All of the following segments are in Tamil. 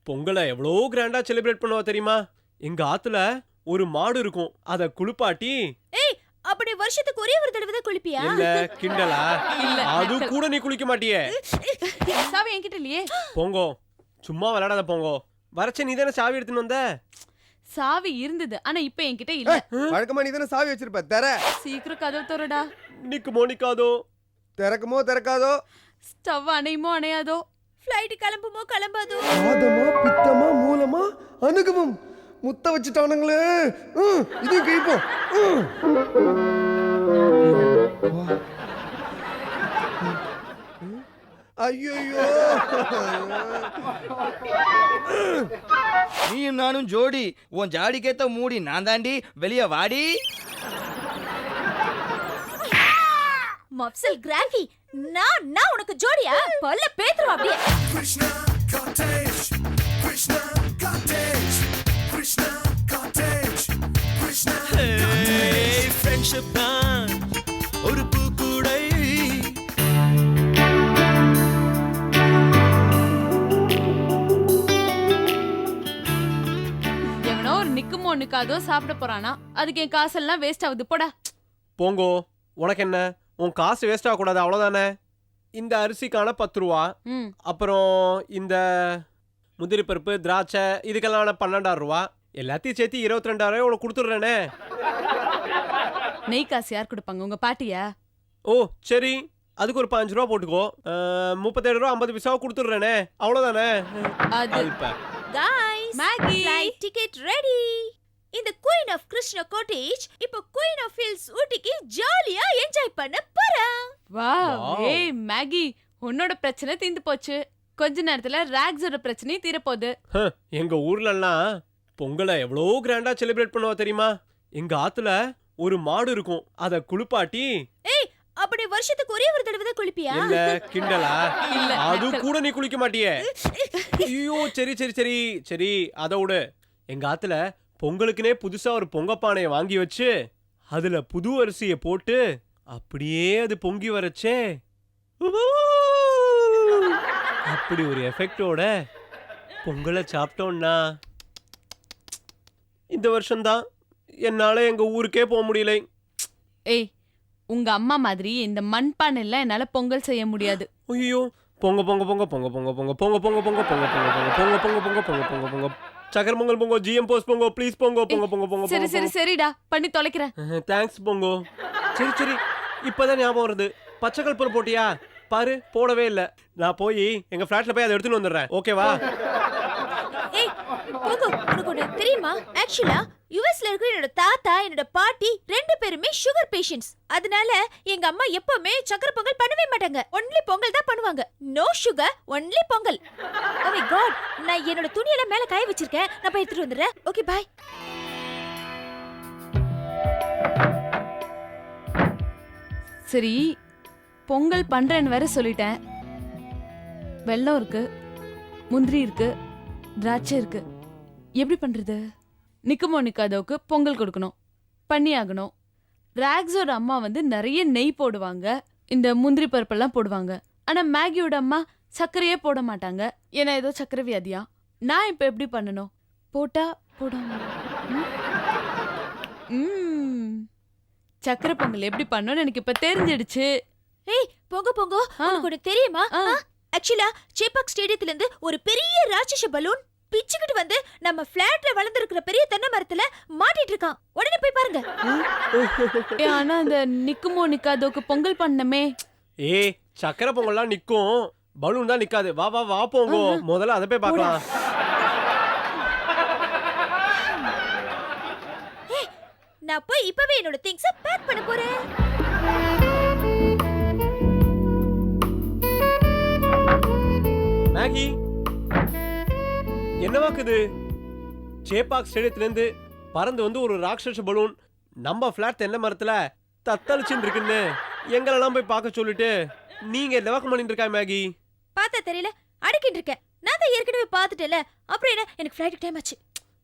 பொங்கலை எவ்வளோ கிராண்டா செலிப்ரேட் பண்ணுவா தெரியுமா? எங்க ஆத்துல ஒரு மாடு இருக்கும். அத குளிப்பாட்டி ஏய் அப்படி வருஷத்துக்கு ஒரே ஒரு தடவை தான் குளிப்பியா? என்ன கிண்டலா? இல்ல, அது நக்கல். கூட நீ குளிக்க மாட்டியே. சாவி என்கிட்ட இல்லையே. போங்கோ, சும்மா விளையாடாத போங்கோ. வரச்ச நீ தானே சாவி எடுத்துன்னு வந்த. சாவி இருந்தது ஆனா இப்ப என்கிட்ட இல்ல. வழக்கமா நீ தானே சாவி வச்சிருப்ப. தர சீக்கிரம் கதவு தரடா. நிக்குமோ நிக்காதோ, திறக்குமோ திறக்காதோ, ஸ்டவ் அணையுமோ அணையாதோ, ஃளைட் கிளம்புமோ கிளம்பாதோ, வாதமா பித்தமா மூலமா அணுகுமம் முத்த வச்சுட்டானுங்களே. இது கைப்போம். ஐயோ நீயும் நானும் ஜோடி. உன் ஜாடிக்கேத்த மூடி நான் தாண்டி. வெளிய வாடி. மப்சல் கிராக்கி, நான் உனக்கு ஜோடியா? பல்ல பேத்துறோம் அப்படியே. Krishna cottage, Krishna cottage, Krishna cottage, Krishna cottage. Friendship தான் ஒரு பூக்கூடை. எவனோ ஒரு நிக்குமோ நிக்காதோ சாப்பிட போறானா, அதுக்கு என் காசெல்லாம் வேஸ்ட் ஆகுது. போடா. போங்கோ. உனக்கு என்ன, உன் காசு வேஸ்ட் ஆகக்கூடாது அவ்வளோதானே. இந்த அரிசிக்கான 10 ரூபா, ம் அப்புறம் இந்த முந்திரி பருப்பு திராட்சை இதுக்கெல்லாம் 12,000 ரூபா, எல்லாத்தையும் சேர்த்து 22,000 உனக்கு கொடுத்துட்றேனே. நெய் காசு யார் கொடுப்பாங்க? உங்க பாட்டியா? ஓ சரி, அதுக்கு ஒரு 5 ரூபா போட்டுக்கோ. 37 ரூபா 50 பைசாவை கொடுத்துட்றேனே, அவ்வளோதானே. அது இப்ப Guys, Maggi. flight ticket ready. இந்த குயின் ஆஃப் கிருஷ்ணா காட்டேஜ் இப்போ குயின் ஆஃப் ஹில்ஸ் ஊட்டிக்கு ஜாலியா என்ஜாய் பண்ண போறா. வாவ். Wow. ஏய் மேகி, உன்னோட பிரச்சனை தீந்து போச்சு. கொஞ்ச நேரத்துல ராக்ஸோட பிரச்சனையும் தீரப்போகுது. எங்க ஊர்லலாம் பொங்கலை எவ்வளோ கிராண்டா செலிப்ரேட் பண்ணுவா தெரியுமா? எங்க ஆத்துல ஒரு மாடு இருக்கும். அத குளிப்பாட்டி ஏய் அப்படி வருஷத்துக்கு ஒரே ஒரு தடவை தான் குளிப்பியா? என்ன கிண்டலா? இல்ல, அது நக்கல். கூட நீ குளிக்க மாட்டியே. ஐயோ சரி சரி சரி சரி, அதை விடு. எங்க ஆத்துல பொங்கலுக்குனே புதுசா ஒரு பொங்கப்பானையை வாங்கி வச்சு அதுல புது அரிசியை போட்டு அப்படியே அது பொங்கி வரச்சே, அப்படி ஒரு எஃபெக்டோட பொங்கலை சாப்பிட்டோம்னா இந்த வருஷம்தான் என்னால எங்க ஊருக்கே போக முடியல. ஏய், உங்க அம்மா மாதிரி இந்த மண்பானைல என்னால பொங்கல் செய்ய முடியாது. ஐயோ, பொங்க பொங்க பொங்க பொங்க பொங்க பொங்க பொங்க பொங்க பொங்க பொங்க பொங்க பொங்க பொங்க பொங்க பொங்க பொங்க பொங்க பொங்க சக்கர பொங்கல் பொங்க, ஜிஎம் போஸ்ட் பொங்க, ப்ளீஸ் பொங்க பொங்க பொங்க பொங்க சரி சரி சரிடா, பண்ணி தொலைக்கிறேன். Thanks Bongo. சரி சரி, இப்பதான் ஞாபகம் வருது. பச்சை கற்பூரம் போட்டியா? பாரு, போடவே இல்ல. நான் போய் எங்க ஃபிளாட்ல போய் அதை எடுத்துட்டு வந்துடுறேன், ஓகேவா? ஏய் போகோ, உனக்கு ஒண்ணு தெரியுமா? ஆக்சுவலா யுஎஸ்ல இருக்கிற என்னோட தாத்தா என்னோட பாட்டி 2 பேருமே சுகர் பேஷண்ட்ஸ். அதனால எங்க அம்மா எப்பவுமே சக்கரை பொங்கல் பண்ணவே மாட்டாங்க. ஒன்லி பொங்கல் தான் பண்ணுவாங்க. No sugar, only Pongal. Oh my god, நான் என்னோட துணியெல்லாம் மேல காய வச்சிருக்கேன். நான் போய் எடுத்துட்டு வந்துடுறேன். Okay bye. சரி, பொங்கல் பண்றேன்னு வேற சொல்லிட்டேன். வெல்லம் இருக்கு, முந்திரி இருக்கு, திராட்சை இருக்கு. எப்படி பண்றது? நிக்குமோ நிக்காதோக்கு பொங்கல் கொடுக்கணும், பண்ணி ஆகணும். ராக்ஸோட அம்மா வந்து நிறைய நெய் போடுவாங்க, இந்த முந்திரி பருப்பெல்லாம் போடுவாங்க. ஆனா மேகியோட அம்மா சர்க்கரையே போட மாட்டாங்க. ஏன்னா ஏதோ சர்க்கரை வியாதியா. நான் இப்ப எப்படி பண்ணணும்? போட்டா போடாம சக்கரை பொங்கல் எப்படி பண்ணணும்னு எனக்கு இப்ப தெரிஞ்சிடுச்சு. ஏய் போகோ போகோ, உனக்கு ஒண்ணு தெரியுமா? ஆக்சுவலா சேப்பாக் ஸ்டேடியத்துல இருந்து ஒரு பெரிய ராட்சச பலூன் பிச்சுக்கிட்டு வந்து நம்ம ஃபிளாட்ல வளர்ந்திருக்கிற பெரிய தென்னை மரத்துல மாட்டிட்டு இருக்கான். உடனே போய் பாருங்க. ஆனா அந்த நிக்குமோ நிக்காதோக்கு பொங்கல் பண்ணமே. ஏய், சக்கரை பொங்கல்லாம் நிக்கும், பலூன் தான் நிக்காது. வா வா வா போங்கோ, முதல்ல அதை போய் பார்க்கலாம். நான் போய் இப்பவே என்னோட திங்ஸ பேக் பண்ண போறேன். மேகி, என்னவாக்குது? சேப்பாக் ஸ்டேடியத்துல இருந்து பறந்து வந்து ஒரு ராட்சச பலூன் நம்ம ஃபிளாட் தென்னை மரத்துல தத்தளிச்சுன்னு இருக்குன்னு எங்களெல்லாம் போய் பார்க்க சொல்லிட்டு நீங்க லவக்கம் பண்ணிட்டு இருக்கா மேகி? பார்த்தா தெரியல, அடிக்கிட்டு இருக்கேன். நான் தான் ஏற்கனவே பார்த்துட்டேன்ல, அப்புறம் என்ன? எனக்கு ஃப்ளைட் டைம் ஆச்சு.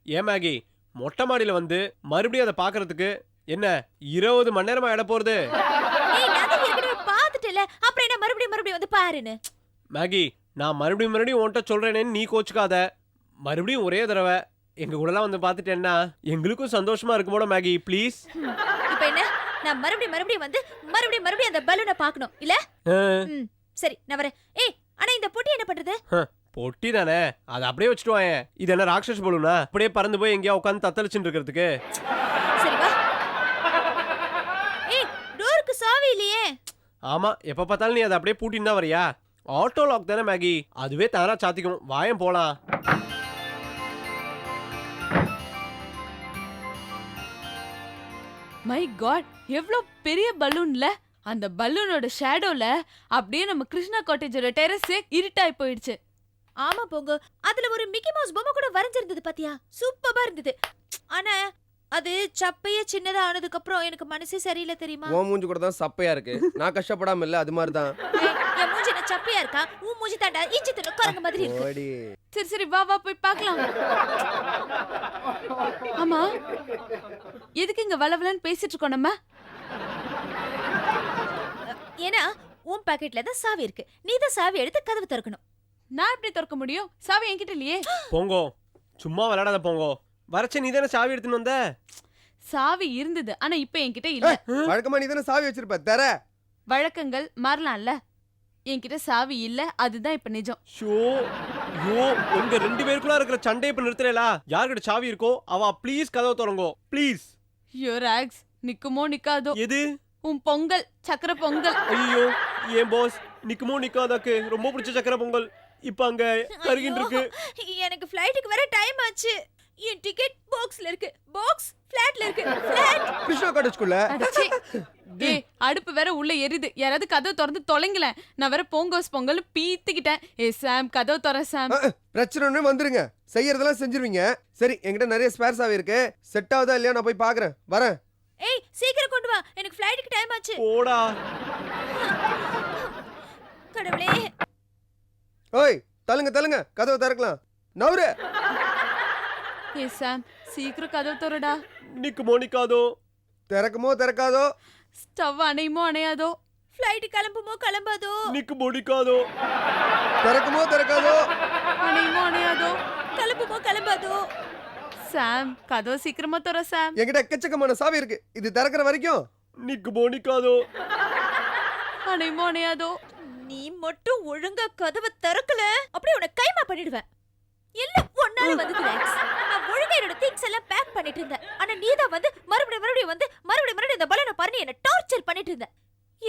ஏன் மேகி, மொட்டை மாடியில வந்து மறுபடியும் அதை பார்க்கறதுக்கு என்ன 20 மணி நேரமா இட போறது? ஏய், நான் தான் ஏற்கனவே பார்த்துட்டேன்ல, அப்புறம் என்ன மறுபடியும் வந்து பாருன்னு? மேகி, நான் மறுபடியும் உன்கிட்ட சொல்றேனேன்னு நீ கோச்சுக்காத. மறுபடியும் ஒரே தடவை எங்க கூடலாம் வந்து பார்த்துட்டேன்னா எங்களுக்கும் சந்தோஷமா இருக்கும் போட மேகி ப்ளீஸ். இப்போ என்ன, நான் மறுபடியும் வந்து மறுபடியும் அந்த பலூனை பார்க்கணும் இல்ல? ம், சரி நான் வரேன். ஏய் ஆனா இந்த பொட்டி என்ன பண்றது? பொட்டி தானே, அதை அப்படியே வச்சுட்டு வாங்க. இது என்ன ராட்சஸ் பலூனா அப்படியே பறந்து போய் எங்கேயா உட்காந்து தத்தளிச்சுட்டு இருக்கிறதுக்கு? சரி வா. ஏய் டோருக்கு சாவி இல்லையே. ஆமா, எப்ப பார்த்தாலும் நீ அதை அப்படியே பூட்டின்னு தான் வரியா? ஆட்டோ லாக் தானே மேகி, அதுவே தானா சாத்திக்கும். வாயம் போலாம். மை காட், எவ்வளோ பெரிய பலூன்ல! அந்த பலூனோட ஷேடோல அப்படியே நம்ம கிருஷ்ணா காட்டேஜோட டெரஸே இருட்டாய் போயிடுச்சு. ஆமா போங்க, அதுல ஒரு மிக்கி மவுஸ் பொம்மை கூட வரைஞ்சிருந்தது பாத்தியா? சூப்பரா இருந்தது. ஆனா அது சப்பையே சின்னதா ஆனதுக்கு அப்புறம் எனக்கு மனசே சரியில்லை தெரியுமா? உன் மூஞ்சி கூட தான் சப்பையா இருக்கு. நான் கஷ்டப்படாம இல்ல, அது மாதிரி தான். என் மூஞ்சி என்ன சப்பையா இருக்கா? உன் மூஞ்சி தாண்டா இஞ்சி தின்னு குரங்கு மாதிரி இருக்கு. ஓடி. சரி சரி வா வா போய் பார்க்கலாம். ஆமா, எதுக்கு இங்க வளவலன்னு பேசிட்டு இருக்கோம் நம்ம? ஏன்னா உன் பாக்கெட்ல தான் சாவி இருக்கு. நீ தான் சாவி எடுத்து கதவு திறக்கணும். நான் எப்படி திறக்க முடியும்? சாவி என்கிட்ட இல்லையே. போங்கோ, சும்மா விளையாடாத போங்கோ. வரச்சே நீ தானே சாவி எடுத்துன்னு வந்த. சாவி இருந்தது, ஆனா இப்ப என்கிட்ட இல்ல. வழக்கமா நீ தானே சாவி வச்சிருப்ப, தர. வழக்கங்கள் மாறலாம்ல. என்கிட்ட சாவி இல்ல, அதுதான் இப்ப நிஜம். ஷோ யோ, உங்க ரெண்டு பேருக்குள்ள இருக்கிற சண்டை இப்ப நிறுத்தலா? யார்கிட்ட சாவி இருக்கோ அவ ப்ளீஸ் கதவை திறங்கோ ப்ளீஸ். யோ ராக்ஸ், நிக்குமோ நிக்காதோ எது? உன் பொங்கல், சக்கர பொங்கல். ஐயோ, ஏன் பாஸ் நிக்குமோ நிக்காதாக்கு ரொம்ப பிடிச்ச சக்கரை பொங்கல் இப்ப அங்க கருகிட்டு இருக்கு. ஐயோ, எனக்கு ஃளைட்டுக்கு வர டைம் ஆச்சு. என் டிக்கெட் பாக்ஸ்ல இருக்கு. பாக்ஸ் ஃபிளாட்ல இருக்கு. ஃபிளாட் கிருஷ்ணா காட்டேஜ்க்குள்ள. அடச்சே. ஏய், அடுப்பு வேற உள்ள எரியுது. யாராவது கதவு திறந்து தொலைங்கல. நான் வேற பொங்கோஸ் பொங்கல் பீத்திக்கிட்டேன். ஏ சாம், கதவு திற சாம். பிரச்சனை வந்துருங்க, செய்யறதெல்லாம் செஞ்சிருவீங்க. சரி, என்கிட்ட நிறைய ஸ்பேர் சாவி இருக்கு. செட் ஆகுதா இல்லையா நான் போய் பாக்குறேன், வரேன். ஏய் சீக்கிரம் கொண்டு வா, எனக்கு ஃளைட்டுக்கு டைம் ஆச்சு. போடா. கடவுளே. ஓய் தள்ளுங்க, கதவை திறக்கலாம். நவுரு. ஏ சாம், சீக்கிரம் கதவு திறடா. நிக்குமோ நிக்காதோ. திறக்குமோ திறக்காதோ. ஸ்டவ் அணையுமோ அணையாதோ. ஃளைட் கிளம்புமோ கிளம்பாதோ. நிக்குமோ நிக்காதோ. திறக்குமோ திறக்காதோ. அணையுமோ அணையாதோ. கிளம்புமோ கிளம்பாதோ. சாம், கதவு சீக்கிரமா திற சாம். என்கிட்ட எக்கச்சக்கமான சாவி இருக்கு. இது திறக்கிற வரைக்கும் நிக்குமோ நிக்காதோ. அணையுமோ அணையாதோ. நீ மட்டும் ஒழுங்கா கதவை திறக்கல, அப்படியே உன்னை கைமா பண்ணிடுவேன். எல்லாம் ஒன்னால வந்தது ராக்ஸ். நான் ஒழுங்கா என்னோட திங்ஸ் எல்லாம் பேக் பண்ணிட்டு இருந்தேன். ஆனா நீ தான் வந்து மறுபடியும் இந்த பலூனை பாரு என்ன டார்ச்சர் பண்ணிட்டு இருந்த.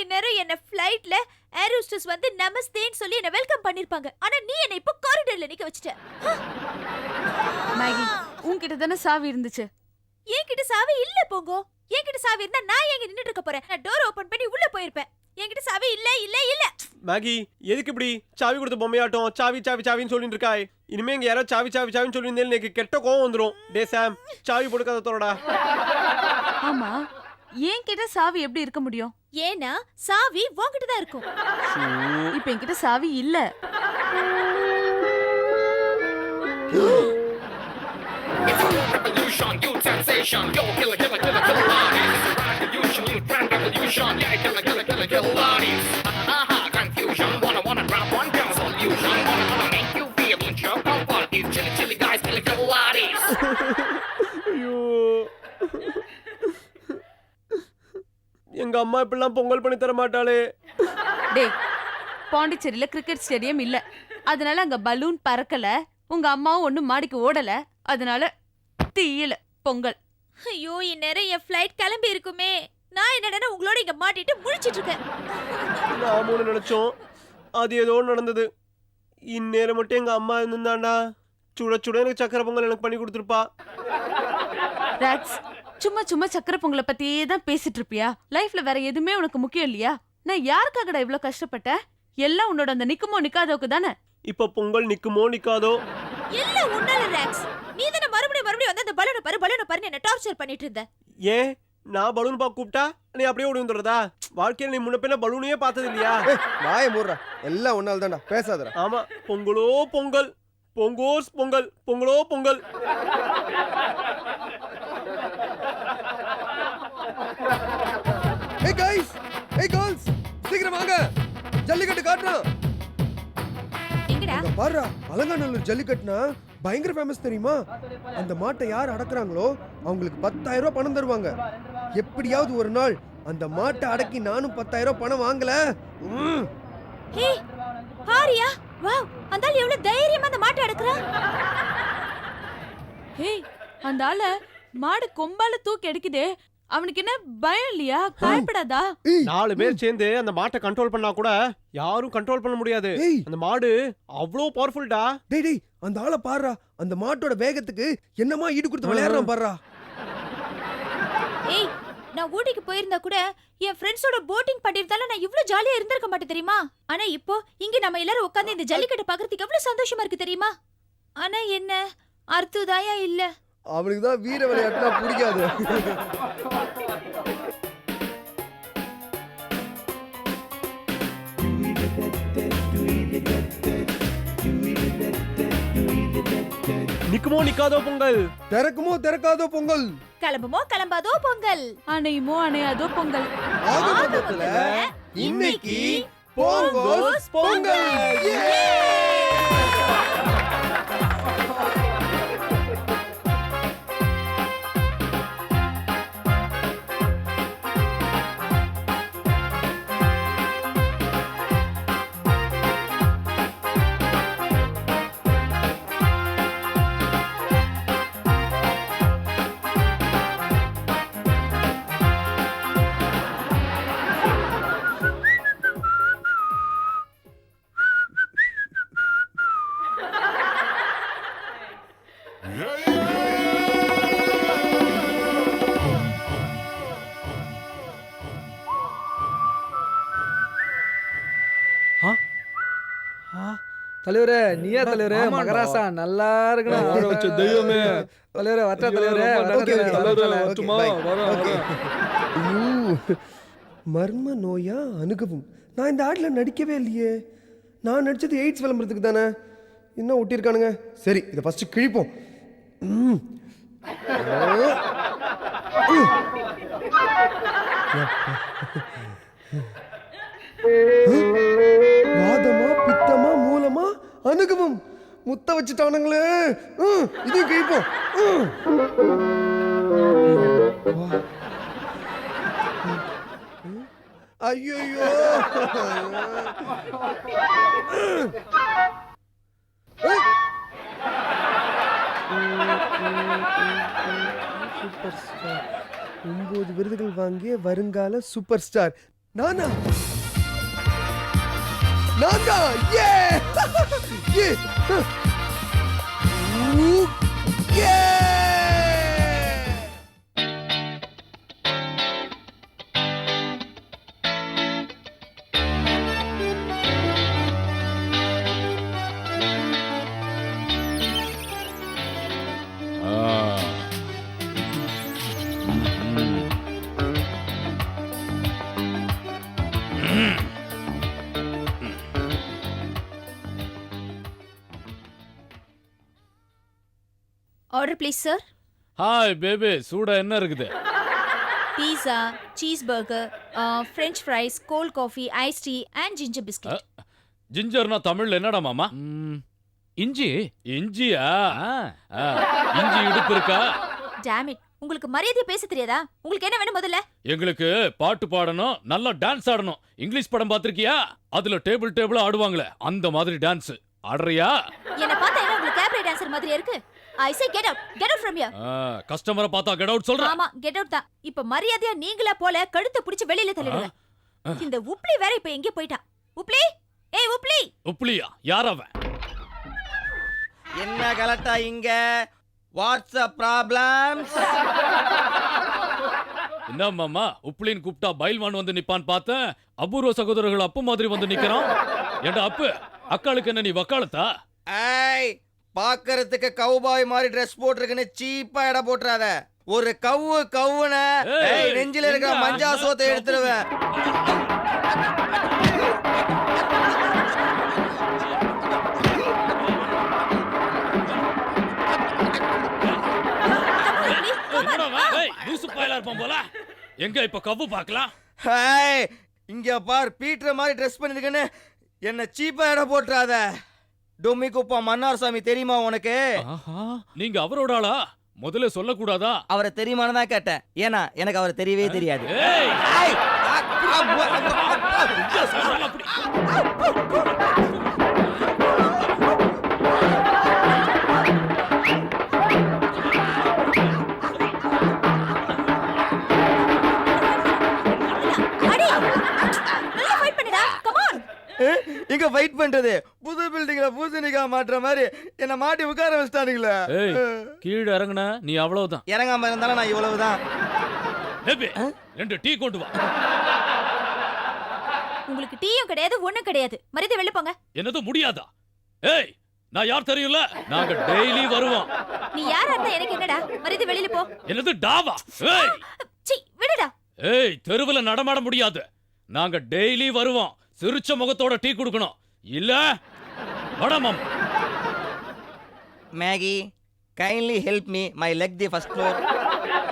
இந்நேரம் என்ன ஃளைட்ல ஏர் ஹோஸ்டஸ் வந்து நமஸ்தேன்னு சொல்லி என்ன வெல்கம் பண்ணிருப்பாங்க. ஆனா நீ என்ன இப்போ காரிடர்ல நிக்க வச்சிட்ட. மேகி, உன்கிட்ட தானே சாவி இருந்துச்சு. என்கிட்ட சாவி இல்ல போங்கோ. என்கிட்ட சாவி இருந்தா நான் எங்க நின்னுட்டு இருக்க போறேன்? நான் டோர் ஓபன் பண்ணி உள்ள போயிருப்பேன். என்கிட்ட சாவி இல்ல. மேகி, எதுக்கு இப்படி சாவி கொடுத்த பொம்மையாட்டம் சாவி சாவி சாவின்னு சொல்லிட்டு இருக்காய்? இனிமே இங்க யாரோ சாவி சாவி சாவின்னு சொல்லியிருந்தேன் எனக்கு கெட்ட கோவம் வந்துடும். டே சாம், சாவி போட்டு கதை தோறடா. ஆமா, என்கிட்ட சாவி எப்படி இருக்க முடியும்? ஏன்னா சாவி உன்கிட்ட தான் இருக்கும். இப்ப என்கிட்ட சாவி இல்ல. Revolution, you sensation, yo killer, killer, killer, killer bodies. Revolution, you brand revolution, yeah killer, killer, killer, killer bodies. Confusion, wanna drop one girl solution, wanna make you feel in your comfort. These chilly, chilly guys, killer, killer bodies. ஐயோ, எங்க அம்மா இப்படிலாம் பொங்கல் பண்ணி தர மாட்டாளே. டேய், பாண்டிச்சேரியில கிரிக்கெட் ஸ்டேடியம் இல்ல, அதனால அங்க பலூன் பறக்கல. உங்க அம்மாவும் ஒண்ணும் மாடிக்கு ஓடல, அதனால தீயல பொங்கல். ஐயோ, இந்நேரம் என் ஃளைட் கிளம்பி இருக்குமே. நான் என்னடா உங்களோட இங்க மாட்டிட்டு முழிச்சிட்டு இருக்கேன். நாம நினைச்சோம், அது ஏதோ நடந்தது. இந்நேரம் மட்டும் எங்க அம்மா இருந்தாண்டா சுட சுட எனக்கு சக்கரை பொங்கல் எனக்கு பண்ணி கொடுத்துருப்பா. ராக்ஸ், சும்மா சும்மா சக்கரை பொங்கலை பத்தியே தான் பேசிட்டு இருப்பியா? லைஃப்ல வேற எதுவுமே உனக்கு முக்கியம் இல்லையா? நான் யாருக்காகடா இவ்ளோ கஷ்டப்பட்டேன்? எல்லாம் உன்னோட அந்த நிக்குமோ நிக்காதோக்கு தானே. இப்ப பொங்கல் நிக்குமோ நிக்காதோ. எல்லாம் உன்னால ராக்ஸ். நீ தான மறுபடியும் வந்து அந்த பலூனை பாரு என்ன டார்ச்சர் பண்ணிட்டு இருந்த. ஏன் நான் பலூன் பார்க்க கூப்பிட்டா நீ அப்படியே ஓடி வந்துடுறதா? வாழ்க்கையில நீ முன்ன பின்ன பலூனையே பார்த்தது இல்லையா? வாயை மூடுறா, எல்லாம் ஒன்னால தான்டா, பேசாதடா. ஆமா, பொங்கலோ பொங்கல், பொங்கோஸ் பொங்கல், பொங்கலோ Pongal. Hey guys, hey girls, சீக்கிரம் வாங்க, ஜல்லிக்கட்டு காட்டுறோம். எங்கடா? அங்க பாருடா, அலங்காநல்லூர் ஜல்லிக்கட்டுனா பயங்கர ஃபேமஸ் தெரியுமா? அந்த மாட்டை யார் அடக்குறாங்களோ அவங்களுக்கு 10,000 ரூபாய் பணம் தருவாங்க. எப்படியாவது ஒரு நாள் அந்த மாட்டை அடக்கி நானும் 10,000 ரூபாய் பணம் வாங்கல. ஹே பாரியா, வாவ், அந்த ஆள் எவ்வளவு தைரியமா அந்த மாட்டை அடக்குறான். ஹேய், அந்த ஆள மாடு கொம்பால தூக்கி எடுக்குதே, அவனுக்கு என்ன பயம் இல்லையா? காயப்படாதா? 4 பேர் சேர்ந்து அந்த மாட்டை கண்ட்ரோல் பண்ணா கூட யாரும் கண்ட்ரோல் பண்ண முடியாது. ஏய் அந்த மாடு அவ்வளோ பவர்ஃபுல்டா. டேய் அந்த ஆளை பாருடா. அந்த மாட்டோட வேகத்துக்கு என்னமா ஈடு கொடுத்து விளையாடுறான் பாருடா. ஏய், நான் ஊட்டிக்கு போயிருந்தா கூட என் ஃப்ரெண்ட்ஸோட போட்டிங் பண்ணிருந்தாலும் நான் இவ்ளோ ஜாலியா இருந்திருக்க மாட்டேன் தெரியுமா? ஆனா இப்போ இங்க நம்ம எல்லாரும் உட்கார்ந்து இந்த ஜல்லிக்கட்டு பார்க்கிறதுக்கு எவ்வளவு சந்தோஷமா இருக்கு தெரியுமா? ஆனா என்ன அர்த்ததாயா இல்ல. அவனுக்கு தான் வீர விளையாட்டுனா பிடிக்காது. நிக்குமோ நிக்காதோ பொங்கல், திறக்குமோ திறக்காதோ பொங்கல், கிளம்புமோ கிளம்பாதோ பொங்கல், அணையுமோ அணையாதோ பொங்கல். ஆகமத்துல இன்னைக்கு பொங்கல் பொங்கல். தலைவரே, நீயா தலைவரே? மகராசா நல்லா இருக்கணும். தெய்வமே தலைவரே, வட்ட தலைவரே. மர்ம நோயா அணுகவும். நான் இந்த ஆட்ல நடிக்கவே இல்லையே. நான் நடிச்சது எய்ட்ஸ் விளம்பரத்துக்கு தானே. இன்னும் ஒட்டியிருக்கானுங்க. சரி, இதை ஃபர்ஸ்ட் கிழிப்போம். வாதமா பித்தமா மூலமா அணுகவும். முத்த வச்சுட்டானுங்களே. இது கிழிப்போம். ஐயோ சூப்பர் ஸ்டார். 9 விருதுகள் வாங்கிய வருங்கால சூப்பர் ஸ்டார் நானா? நான்தா. ஏ ஏ ஏ. Order please sir. Hi baby, சூடா என்ன இருக்குது? Pizza, cheese burger, french fries, cold coffee, ice tea and ginger biscuit. ஜிஞ்சர்னா தமிழ்ல என்னடா மாமா? இஞ்சி. இஞ்சியா? இஞ்சி இடுப்பு இருக்கா? டேம் இட், உங்களுக்கு மரியாதையா பேச தெரியாதா? உங்களுக்கு என்ன வேணும் முதல்ல? எங்களுக்கு பாட்டு பாடணும், நல்லா டான்ஸ் ஆடணும். இங்கிலீஷ் படம் பாத்திருக்கியா? அதுல டேபிள் டேபிளா ஆடுவாங்களே, அந்த மாதிரி டான்ஸ் ஆடுறியா? என்ன பார்த்தா என்ன உங்களுக்கு கேப்ரே டான்சர் மாதிரி இருக்கு? I say get out from here. கஸ்டமரை பார்த்தா கெட் அவுட் சொல்ற? ஆமா, கெட் அவுட் தான். இப்ப மரியாதையா நீங்களா போல கழுத்தை பிடிச்சு வெளியில தள்ளிடுங்க. இந்த உப்ளி வேற இப்ப எங்க போயிட்டா? உப்ளி, ஏய் உப்ளி. உப்ளியா? யார் அவன்? என்ன கலட்டா இங்க? WhatsApp problems? என்ன மாமா, உப்ளின்னு கூப்பிட்டா பைல்வான் வந்து நிப்பான்னு பார்த்தேன். அபூர்வ சகோதரர்கள் அப்பு மாதிரி வந்து நிக்கிறான். ஏண்டா அப்பு, அக்காளுக்கு என்ன நீ வக்காலத்தா? ஏய், பாக்குறதுக்கு கவுபாய் மாதிரி ட்ரெஸ் போட்டிருக்குன்னு சீப்பா எடை போட்டுறாத. ஒரு கவுன நெஞ்சில இருக்கிற மஞ்சா சோத்தை எடுத்துருவேன். எங்க இப்ப கவ்வு பார்க்கலாம்? இங்க பார், பீட்டர் மாதிரி ட்ரெஸ் பண்ணிருக்கேன்னு என்ன சீப்பா எடை போட்டுறாத. டொம்மி குப்பம் மன்னார் சாமி தெரியுமா உனக்கு? ஆஹா, நீங்க அவரோட ஆளா? முதல்ல சொல்லக்கூடாதா? அவரை தெரியுமான்னு தான் கேட்டேன். ஏன்னா எனக்கு அவரை தெரியவே தெரியாது. ஏய், ஏய், சொல்றேன் அப்படி. அடி நல்லா ஃபைட் பண்ணுடா கம் ஆன். இங்க ஃபைட் பண்றது புது பில்டிங்ல பூசணிக்கா மாட்டுற மாதிரி என்ன மாட்டி உட்கார வச்சிட்டானுங்களே. ஏய், கீழே இறங்குன நீ அவ்வளவுதான். இறங்காம இருந்தாலும் நான் இவ்வளவுதான். பேபி, 2 டீ கொண்டு வா. உங்களுக்கு டீயும் கிடையாது ஒண்ணும் கிடையாது. மரியாதை வெளிய போங்க. என்னது முடியாதா? ஏய், நான் யார் தெரியும்ல? நாங்க டெய்லி வருவோம். நீ யாரா இருந்தா எனக்கு என்னடா? மரியாதை வெளியில போ. என்னது டாவா? ஏய், சீ விடுடா. ஏய், தெருவுல நடமாட முடியாது. நாங்க டெய்லி வருவோம். சிரிச்ச முகத்தோட டீ குடுக்கணும். இல்ல வடமம். Maggie kindly help me my leg the first floor.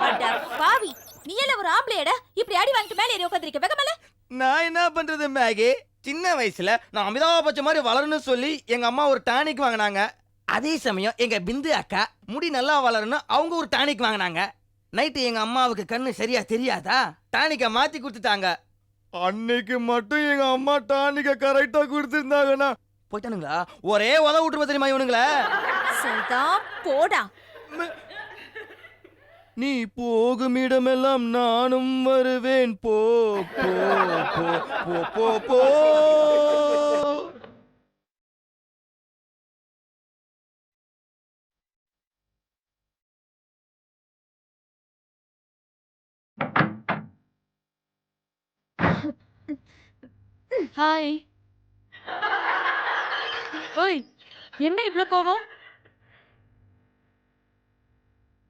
அட பாவி, நீ எல்லாம் ஒரு ஆம்பளையடா? இப்படி அடி வாங்கிட்டு மேலே ஏறி உட்கார்ந்திருக்க வெக்கமல? நான் என்ன பண்றது மேகி? சின்ன வயசுல நான் அமிதாப் பச்சன் மாதிரி வளரணும்னு சொல்லி எங்க அம்மா ஒரு டானிக் வாங்கினாங்க. அதே சமயம் எங்க பிந்து அக்கா முடி நல்லா வளரணும் அவங்க ஒரு டானிக் வாங்கினாங்க. நைட்டு எங்க அம்மாவுக்கு கண்ணு சரியா தெரியாதா, டானிக்கை மாத்தி கொடுத்துட்டாங்க. அன்னைக்கு மட்டும் எங்க அம்மா டானிக்கை கரெக்டா கொடுத்துருந்தாங்கன்னா போயிட்டானுங்களா? ஒரே உத விட்டுருப்ப தெரியுமா இவனுங்களே? சரிதான் போடா. நீ போகும் இடமெல்லாம் நானும் வருவேன். போ போ போ போ போ போ. ஹாய். ஓய், என்ன இவ்ளோ கோவம்?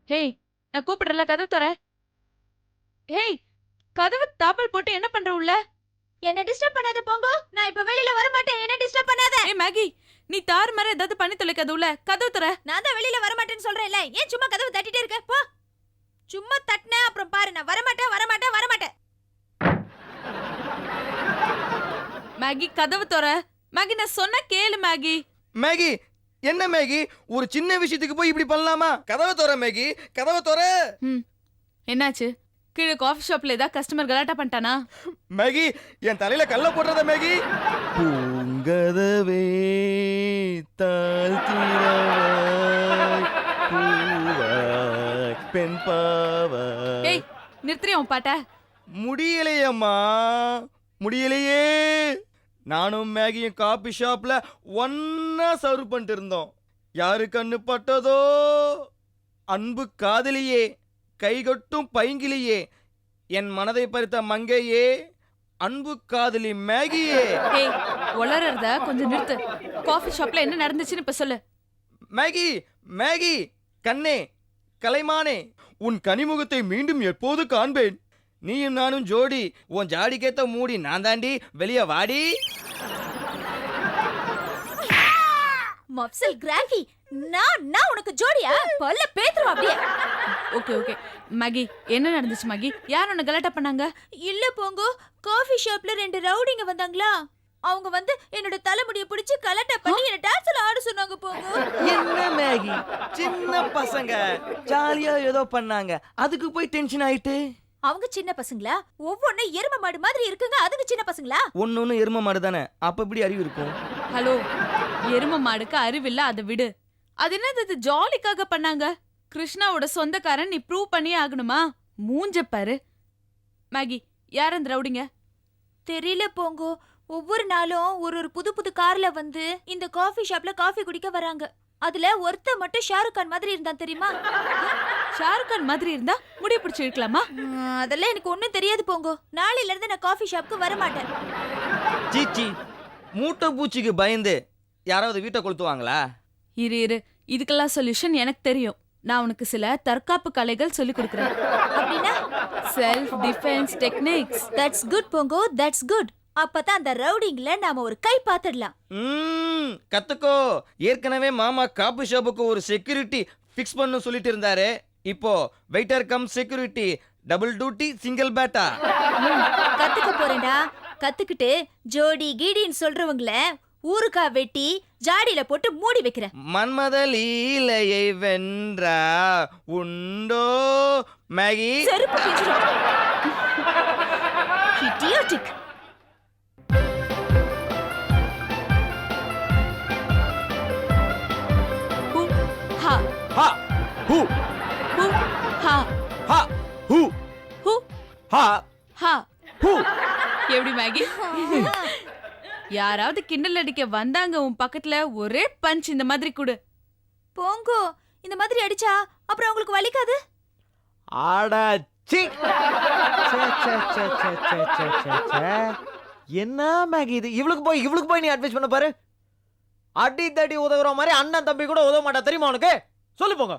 ஹேய், நான் கூப்பிடுறல, கதவு தர. ஹேய், கதவு தாப்பல் போட்டு என்ன பண்ற உள்ள? என்ன டிஸ்டர்ப் பண்ணாத போங்க. நான் இப்ப வெளியில வர மாட்டேன். என்ன டிஸ்டர்ப் பண்ணாத. ஏய் மேகி, நீ தார் மாதிரி ஏதாவது பண்ணி தொலைக்காத உள்ள. கதவு தர. நான் தான் வெளியில வர மாட்டேன்னு சொல்றேன்ல. ஏன் சும்மா கதவு தட்டிட்டே இருக்க? போ. சும்மா தட்டின அப்புறம் பாரு நான் வர மாட்டேன் வர மாட்டேன் வர மாட்டேன். மேகி, கதவு தர. மேகி, நான் சொன்ன கேளு மேகி. மேகி என்ன மேகி? ஒரு சின்ன விஷயத்துக்கு போய் இப்படி பண்ணலாமா? கதவை தோற மேகி, கதவை தோற. என்னாச்சு? கீழே காஃபி ஷாப்ல ஏதாவது கஸ்டமர் கலாட்டா பண்ணிட்டானா? மேகி என் தலையில கல்ல போடுறத மேகி. பூங்கதவே தாழ்த்திரவாய் பூவாய் பெண் பாவாய். ஏய், நிறுத்துறியா உன் பாட்ட? முடியலையம்மா, முடியலையே. நானும் மேகியும் காபி ஷாப்ல ஒன்னா சர்வ் பண்ணிட்டு இருந்தோம். யாரு கண்ணு பட்டதோ அன்பு காதலியே, கைகொட்டும் பைங்கிலியே, என் மனதை பறித்த மங்கையே, அன்பு காதலி மேகியே. ஏய், உளறறத கொஞ்சம் நிறுத்து. காஃபி ஷாப்ல என்ன நடந்துச்சுன்னு இப்ப சொல்லு. மேகி மேகி கண்ணே கலைமானே, உன் கனிமுகத்தை மீண்டும் எப்போது காண்பேன்? நீயும் நானும் ஜோடி, உன் ஜாடிக்கேத்த மூடி நான் தாண்டி, வெளியே வாடி. மப்சல் கிராங்கி, நான் உனக்கு ஜோடியா? பல்ல பேத்துறோம் அப்படியே. ஓகே ஓகே மேகி, என்ன நடந்துச்சு மேகி? யார் உன்னை கலாட்டா பண்ணாங்க? இல்ல போங்கோ, காஃபி ஷாப்ல 2 ரவுடிங்க வந்தாங்களா? அவங்க வந்து என்னோட தலைமுடியை பிடிச்சு கலாட்டா பண்ணி என்ன டான்ஸ்ல ஆட சொன்னாங்க போங்க. என்ன மேகி, சின்ன பசங்க ஜாலியா ஏதோ பண்ணாங்க, அதுக்கு போய் டென்ஷன் ஆயிட்டு. அவங்க சின்ன பசங்களா? ஒவ்வொன்னு எரும மாடு மாதிரி இருக்குங்க, அதுங்க சின்ன பசங்களா? ஒன்னொன்னு எரும மாடு தானே, அப்ப இப்படி அறிவு இருக்கும். ஹலோ, எரும மாடுக்கு அறிவில்ல, அதை விடு. அது என்னது ஜாலிக்காக பண்ணாங்க? கிருஷ்ணாவோட சொந்தக்காரன் நீ ப்ரூவ் பண்ணியே ஆகணுமா? மூஞ்ச பாரு. மேகி, யார் அந்த ரவுடிங்க? தெரியல போங்கோ. ஒவ்வொரு நாளும் ஒரு புது புது கார்ல வந்து இந்த காஃபி ஷாப்ல காஃபி குடிக்க வராங்க. அதுல ஒருத்த மட்டும் ஷாருக் கான் மாதிரி இருந்தான் தெரியுமா? ஷாருக் கான் மாதிரி இருந்தா முடி பிடிச்சு இழுக்கலாமா? அதெல்லாம் எனக்கு ஒண்ணும் தெரியாது போங்கோ. நாளையில இருந்து நான் காஃபி ஷாப்க்கு வர மாட்டேன். சீச்சி, மூட்டை பூச்சிக்கு பயந்து யாராவது வீட்டை கொளுத்துவாங்களா? இரு இரு, இதுக்கெல்லாம் சொல்யூஷன் எனக்கு தெரியும். நான் உனக்கு சில தற்காப்பு கலைகள் சொல்லி கொடுக்குறேன். அப்படின்னா self defence techniques. That's good Pongo, that's good. அப்பதான் அந்த ரவுடிங்ல நாம ஒரு கை பாத்துடலாம். கத்துக்கோ. ஏற்கனவே மாமா காபி ஷாப்புக்கு ஒரு செக்யூரிட்டி ஃபிக்ஸ் பண்ணு சொல்லிட்டு இருந்தாரு. இப்போ waiter cum security, double duty, single batta. கத்துக்க போறேன்டா. கத்துக்கிட்டு ஜோடி கீடின்னு சொல்றவங்கள ஊறுகாய் வெட்டி ஜாடியில போட்டு மூடி வைக்கிறேன். மன்மத லீலையை வென்றா உண்டோ மேகி? செருப்பு பிஞ்சிடும். Idiotic. ஹூ ஹா ஹா ஹூ ஹூ ஹா ஹா ஹூ ஹூ ஹா ஹா ஹூ. எப்படி மேகி? யாராவது கிண்டல் அடிக்க வந்தாங்க உன் பக்கத்துல, ஒரே பஞ்ச் இந்த மாதிரி கொடு. போங்கோ, இந்த மாதிரி அடிச்சா அப்புறம் உங்களுக்கு வலிக்காது? ஆடாச்சி. என்ன மேகி இது? இவளுக்கு போய் நீ அட்வைஸ் பண்ண பாரு. அடி தடி உதவுற மாதிரி அண்ணன் தம்பி கூட உதவ மாட்டா தெரியுமா உனக்கு? சொல்லு போங்க.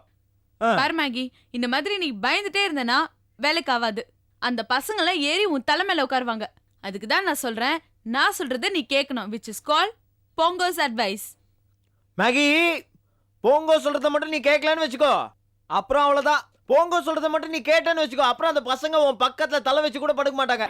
பாரு மேகி, இந்த மாதிரி நீ பயந்துட்டே இருந்தனா வேலைக்கு ஆகாது. அந்த பசங்களாம் ஏறி உன் தலை மேல உட்காருவாங்க. அதுக்கு தான் நான் சொல்றேன், நான் சொல்றதை நீ கேட்கணும், which is called Pongo's advice. Maggie, Pongo சொல்றத மட்டும் நீ கேட்கலன்னு வச்சுக்கோ, அப்புறம் அவ்வளவுதான். போங்கோ சொல்றத மட்டும் நீ கேட்டேன்னு வச்சுக்கோ, அப்புறம் அந்த பசங்க உன் பக்கத்துல தலை வச்சு கூட படுக்க மாட்டாங்க.